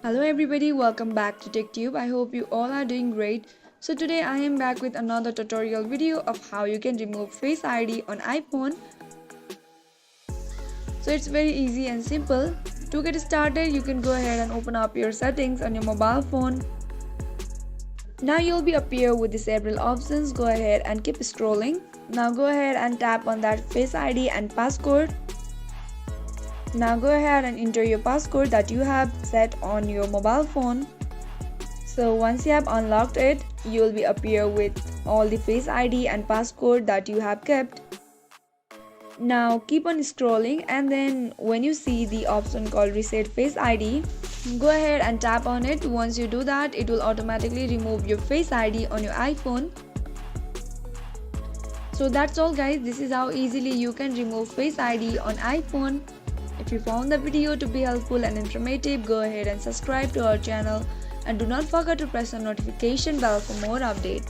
Hello everybody, welcome back to TechTube. I hope you all are doing great. So today I am back with another tutorial video of how you can remove Face ID on iPhone. So it's very easy and simple. To get started, you can go ahead and open up your settings on your mobile phone. Now you'll be appear with the several options. Go ahead and keep scrolling. Now go ahead and tap on that Face ID and passcode. Now go ahead and enter your passcode that you have set on your mobile phone. So once you have unlocked it, you will be appear with all the Face ID and passcode that you have kept. Now keep on scrolling, and then when you see the option called reset Face ID, go ahead and tap on it. Once you do that, it will automatically remove your Face ID on your iPhone. So that's all guys, this is how easily you can remove Face ID on iPhone. If you found the video to be helpful and informative, go ahead and subscribe to our channel and do not forget to press the notification bell for more updates.